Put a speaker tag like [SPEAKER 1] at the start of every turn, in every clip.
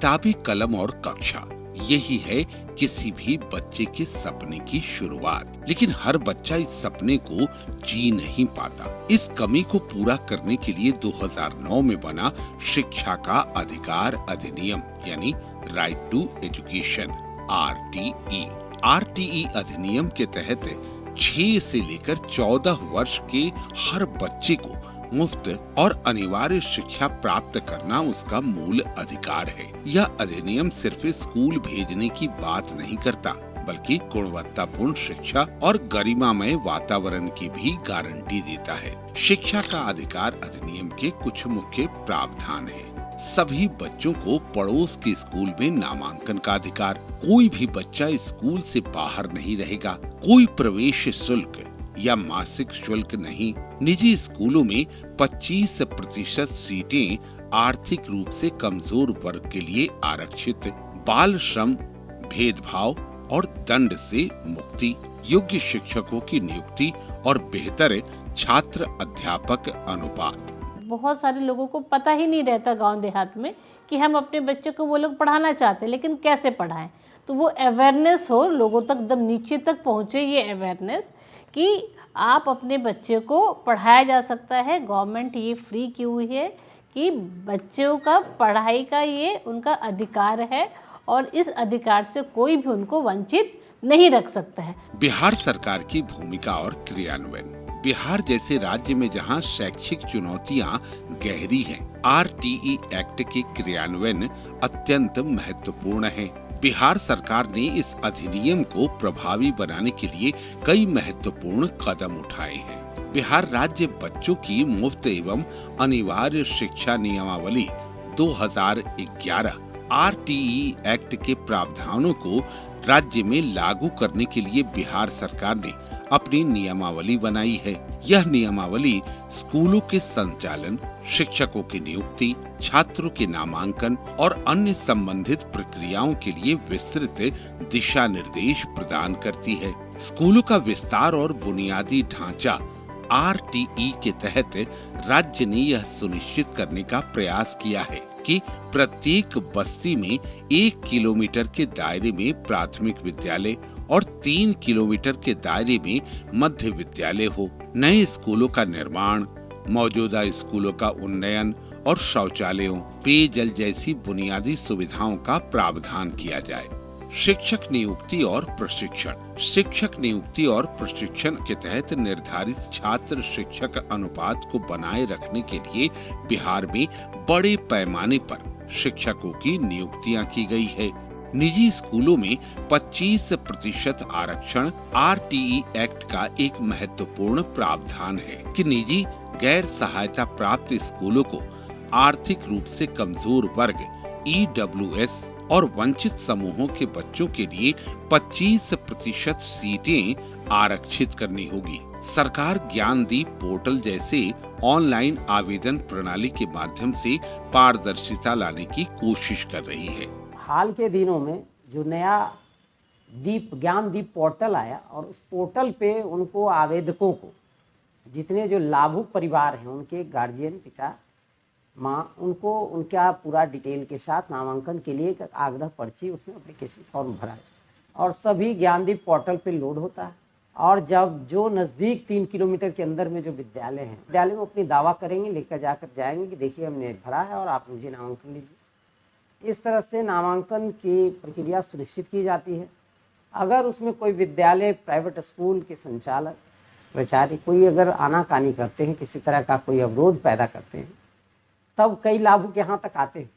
[SPEAKER 1] किताबी कलम और कक्षा, यही है किसी भी बच्चे के सपने की शुरुआत। लेकिन हर बच्चा इस सपने को जी नहीं पाता। इस कमी को पूरा करने के लिए 2009 में बना शिक्षा का अधिकार अधिनियम यानी राइट टू एजुकेशन RTE अधिनियम के तहत 6 से लेकर 14 वर्ष के हर बच्चे को मुफ्त और अनिवार्य शिक्षा प्राप्त करना उसका मूल अधिकार है। यह अधिनियम सिर्फ स्कूल भेजने की बात नहीं करता, बल्कि गुणवत्तापूर्ण शिक्षा और गरिमामय वातावरण की भी गारंटी देता है। शिक्षा का अधिकार अधिनियम के कुछ मुख्य प्रावधान हैं। सभी बच्चों को पड़ोस के स्कूल में नामांकन का अधिकार। कोई भी बच्चा स्कूल से बाहर नहीं रहेगा। कोई प्रवेश शुल्क या मासिक शुल्क नहीं। निजी स्कूलों में 25% सीटें आर्थिक रूप से कमजोर वर्ग के लिए आरक्षित। बाल श्रम, भेदभाव और दंड से मुक्ति, योग्य शिक्षकों की नियुक्ति और बेहतर छात्र अध्यापक अनुपात।
[SPEAKER 2] बहुत सारे लोगों को पता ही नहीं रहता गांव देहात में कि हम अपने बच्चों को वो लोग पढ़ाना चाहते हैं, लेकिन कैसे पढ़ाएं। तो वो अवेयरनेस हो, लोगों तक एकदम नीचे तक पहुंचे ये अवेयरनेस कि आप अपने बच्चे को पढ़ाया जा सकता है। गवर्नमेंट ये फ्री की हुई है कि बच्चों का पढ़ाई का ये उनका अधिकार है और इस अधिकार से कोई भी उनको वंचित नहीं रख सकता है।
[SPEAKER 1] बिहार सरकार की भूमिका और क्रियान्वयन। बिहार जैसे राज्य में जहां शैक्षिक चुनौतियां गहरी हैं, RTE एक्ट के क्रियान्वयन अत्यंत महत्वपूर्ण है। बिहार सरकार ने इस अधिनियम को प्रभावी बनाने के लिए कई महत्वपूर्ण कदम उठाए हैं। बिहार राज्य बच्चों की मुफ्त एवं अनिवार्य शिक्षा नियमावली 2011 RTE एक्ट के प्रावधानों को राज्य में लागू करने के लिए बिहार सरकार ने अपनी नियमावली बनाई है। यह नियमावली स्कूलों के संचालन, शिक्षकों की नियुक्ति, छात्रों के नामांकन और अन्य संबंधित प्रक्रियाओं के लिए विस्तृत दिशा निर्देश प्रदान करती है। स्कूलों का विस्तार और बुनियादी ढांचा RTE के तहत राज्य ने यह सुनिश्चित करने का प्रयास किया है कि प्रत्येक बस्ती में 1 किलोमीटर के दायरे में प्राथमिक विद्यालय और 3 किलोमीटर के दायरे में मध्य विद्यालय हो। नए स्कूलों का निर्माण, मौजूदा स्कूलों का उन्नयन और शौचालयों, पेयजल जैसी बुनियादी सुविधाओं का प्रावधान किया जाए। शिक्षक नियुक्ति और प्रशिक्षण। शिक्षक नियुक्ति और प्रशिक्षण के तहत निर्धारित छात्र शिक्षक अनुपात को बनाए रखने के लिए बिहार में बड़े पैमाने पर शिक्षकों की नियुक्तियां की गई है। निजी स्कूलों में 25% आरक्षण RTE एक्ट का एक महत्वपूर्ण प्रावधान है कि निजी गैर सहायता प्राप्त स्कूलों को आर्थिक रूप से कमजोर वर्ग, EWS और वंचित समूहों के बच्चों के लिए 25% सीटें आरक्षित करनी होगी। सरकार ज्ञानदीप पोर्टल जैसे ऑनलाइन आवेदन प्रणाली के माध्यम से पारदर्शिता लाने की कोशिश कर रही है।
[SPEAKER 3] हाल के दिनों में जो नया ज्ञानदीप पोर्टल आया और उस पोर्टल पे उनको आवेदकों को, जितने जो लाभुक परिवार हैं, उनके गार्जियन, पिता, माँ, उनको उनका पूरा डिटेल के साथ नामांकन के लिए एक आग्रह पर्ची, उसमें एप्लीकेशन फॉर्म भरा है और सभी ज्ञानदीप पोर्टल पे लोड होता है। और जब जो नज़दीक 3 किलोमीटर के अंदर में जो विद्यालय हैं, विद्यालय में अपनी दावा करेंगे, लेकर जाकर जाएंगे कि देखिए हमने भरा है और आप मुझे नामांकन लीजिए। इस तरह से नामांकन की प्रक्रिया सुनिश्चित की जाती है। अगर उसमें कोई विद्यालय, प्राइवेट स्कूल के संचालक, प्राचार्य कोई अगर आनाकानी करते हैं, किसी तरह का कोई अवरोध पैदा करते हैं, तब कई लाभुक यहाँ तक आते हैं।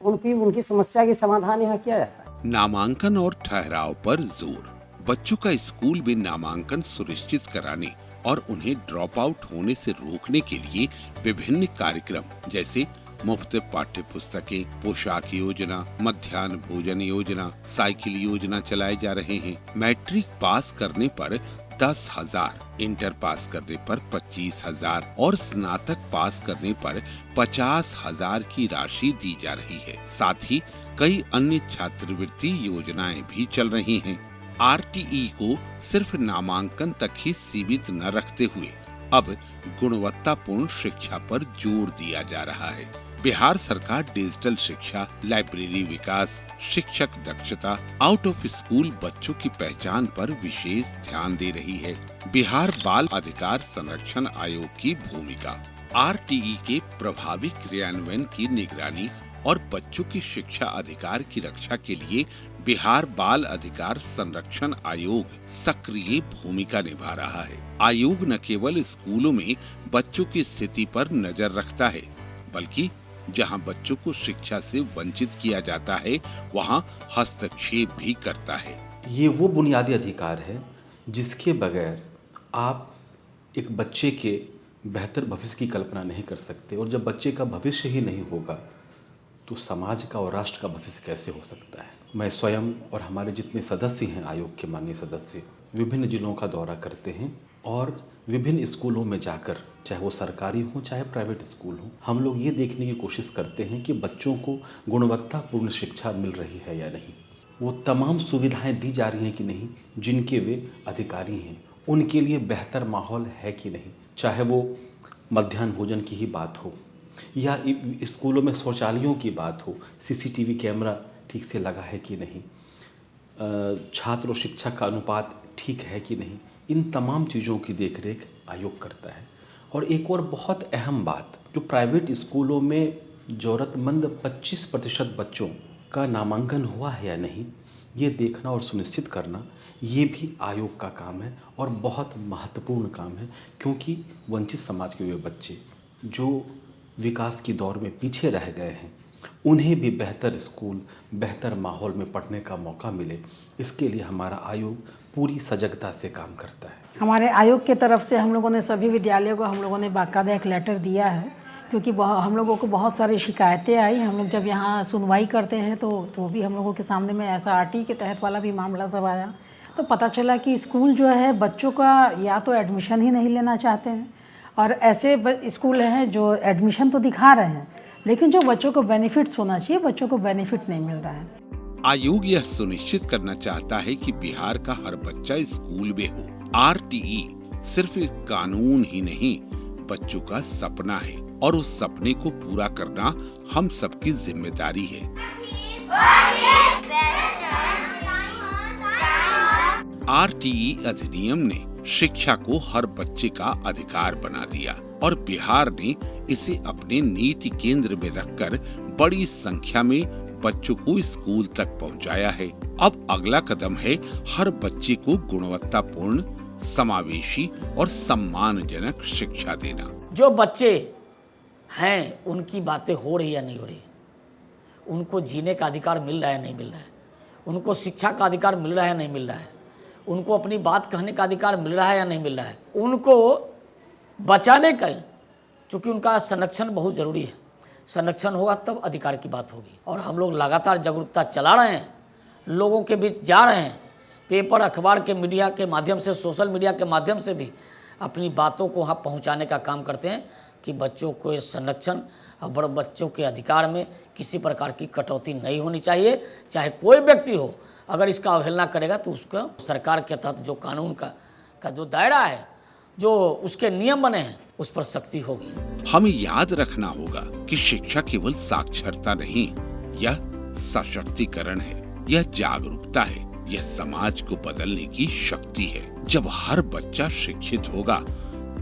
[SPEAKER 3] उनकी समस्या के समाधान यहाँ किया जाता है।
[SPEAKER 1] नामांकन और ठहराव पर जोर। बच्चों का स्कूल में नामांकन सुनिश्चित कराने और उन्हें ड्रॉप आउट होने से रोकने के लिए विभिन्न कार्यक्रम जैसे मुफ्त पाठ्य पुस्तकें, पोशाक योजना, मध्याह्न भोजन योजना, साइकिल योजना चलाए जा रहे हैं। मैट्रिक पास करने पर 10,000, इंटर पास करने पर 25,000 और स्नातक पास करने पर 50,000 की राशि दी जा रही है। साथ ही कई अन्य छात्रवृत्ति योजनाएं भी चल रही हैं। RTE को सिर्फ नामांकन तक ही सीमित न रखते हुए अब गुणवत्तापूर्ण शिक्षा पर जोर दिया जा रहा है। बिहार सरकार डिजिटल शिक्षा, लाइब्रेरी विकास, शिक्षक दक्षता, आउट ऑफ स्कूल बच्चों की पहचान पर विशेष ध्यान दे रही है। बिहार बाल अधिकार संरक्षण आयोग की भूमिका, RTE के प्रभावी क्रियान्वयन की निगरानी और बच्चों की शिक्षा अधिकार की रक्षा के लिए बिहार बाल अधिकार संरक्षण आयोग सक्रिय भूमिका निभा रहा है। आयोग न केवल स्कूलों में बच्चों की स्थिति पर नजर रखता है, बल्कि जहां बच्चों को शिक्षा से वंचित किया जाता है, वहां हस्तक्षेप भी करता है।
[SPEAKER 4] ये वो बुनियादी अधिकार है जिसके बगैर आप एक बच्चे के बेहतर भविष्य की कल्पना नहीं कर सकते, और जब बच्चे का भविष्य ही नहीं होगा तो समाज का और राष्ट्र का भविष्य कैसे हो सकता है। मैं स्वयं और हमारे जितने सदस्य हैं, आयोग के माननीय सदस्य, विभिन्न जिलों का दौरा करते हैं और विभिन्न स्कूलों में जाकर, चाहे वो सरकारी हो चाहे प्राइवेट स्कूल हो, हम लोग ये देखने की कोशिश करते हैं कि बच्चों को गुणवत्तापूर्ण शिक्षा मिल रही है या नहीं, वो तमाम सुविधाएं दी जा रही हैं कि नहीं जिनके वे अधिकारी हैं, उनके लिए बेहतर माहौल है कि नहीं, चाहे वो मध्याह्न भोजन की ही बात हो या स्कूलों में शौचालयों की बात हो, CCTV कैमरा ठीक से लगा है कि नहीं, छात्र और शिक्षक का अनुपात ठीक है कि नहीं, इन तमाम चीज़ों की देखरेख आयोग करता है। और एक और बहुत अहम बात, जो प्राइवेट स्कूलों में ज़रूरतमंद 25% बच्चों का नामांकन हुआ है या नहीं, ये देखना और सुनिश्चित करना, ये भी आयोग का काम है और बहुत महत्वपूर्ण काम है, क्योंकि वंचित समाज के वे बच्चे जो विकास की दौर में पीछे रह गए हैं, उन्हें भी बेहतर स्कूल, बेहतर माहौल में पढ़ने का मौका मिले, इसके लिए हमारा आयोग पूरी सजगता से काम करता है।
[SPEAKER 5] हमारे आयोग के तरफ से हम लोगों ने सभी विद्यालयों को हम लोगों ने बाकायदा एक लेटर दिया है, क्योंकि हम लोगों को बहुत सारी शिकायतें आई। हम लोग जब यहाँ सुनवाई करते हैं तो भी हम लोगों के सामने में ऐसा RTE के तहत वाला भी मामला सब आया, तो पता चला कि स्कूल जो है बच्चों का या तो एडमिशन ही नहीं लेना चाहते हैं, और ऐसे स्कूल हैं जो एडमिशन तो दिखा रहे हैं लेकिन जो बच्चों को बेनिफिट्स होना चाहिए, बच्चों को बेनिफिट नहीं मिल रहा है।
[SPEAKER 1] आयोग यह सुनिश्चित करना चाहता है कि बिहार का हर बच्चा स्कूल में हो। RTE सिर्फ एक कानून ही नहीं, बच्चों का सपना है और उस सपने को पूरा करना हम सबकी जिम्मेदारी है। RTE अधिनियम ने शिक्षा को हर बच्चे का अधिकार बना दिया और बिहार ने इसे अपने नीति केंद्र में रखकर बड़ी संख्या में बच्चों को स्कूल तक पहुंचाया है। अब अगला कदम है हर बच्चे को गुणवत्तापूर्ण, समावेशी और सम्मानजनक शिक्षा देना।
[SPEAKER 6] जो बच्चे हैं उनकी बातें हो रही या नहीं हो रही, उनको जीने का अधिकार मिल रहा है नहीं मिल रहा है, उनको शिक्षा का अधिकार मिल रहा है नहीं मिल रहा है, उनको अपनी बात कहने का अधिकार मिल रहा है या नहीं मिल रहा है, उनको बचाने का, क्योंकि उनका संरक्षण बहुत ज़रूरी है। संरक्षण होगा तब अधिकार की बात होगी। और हम लोग लगातार जागरूकता चला रहे हैं, लोगों के बीच जा रहे हैं, पेपर, अखबार के मीडिया के माध्यम से, सोशल मीडिया के माध्यम से भी अपनी बातों को वहाँ पहुँचाने का काम करते हैं कि बच्चों को संरक्षण और बड़े बच्चों के अधिकार में किसी प्रकार की कटौती नहीं होनी चाहिए। चाहे कोई व्यक्ति हो, अगर इसका अवहेलना करेगा तो उसका सरकार के तहत जो कानून का जो दायरा है, जो उसके नियम बने हैं, उस पर सख्ती होगी।
[SPEAKER 1] हमें याद रखना होगा कि शिक्षा केवल साक्षरता नहीं, यह सशक्तिकरण है, यह जागरूकता है, यह समाज को बदलने की शक्ति है। जब हर बच्चा शिक्षित होगा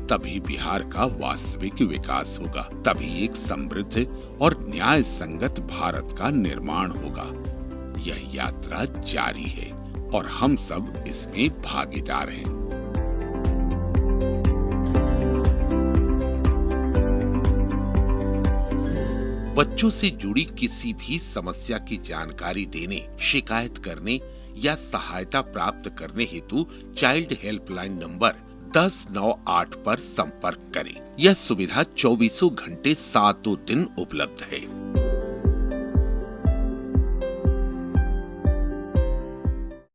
[SPEAKER 1] तभी बिहार का वास्तविक विकास होगा, तभी एक समृद्ध और न्याय संगत भारत का निर्माण होगा। यह यात्रा जारी है और हम सब इसमें भागीदार हैं। बच्चों से जुड़ी किसी भी समस्या की जानकारी देने, शिकायत करने या सहायता प्राप्त करने हेतु चाइल्ड हेल्पलाइन नंबर 1098 पर संपर्क करें। यह सुविधा 24 घंटे 7 दिन उपलब्ध है।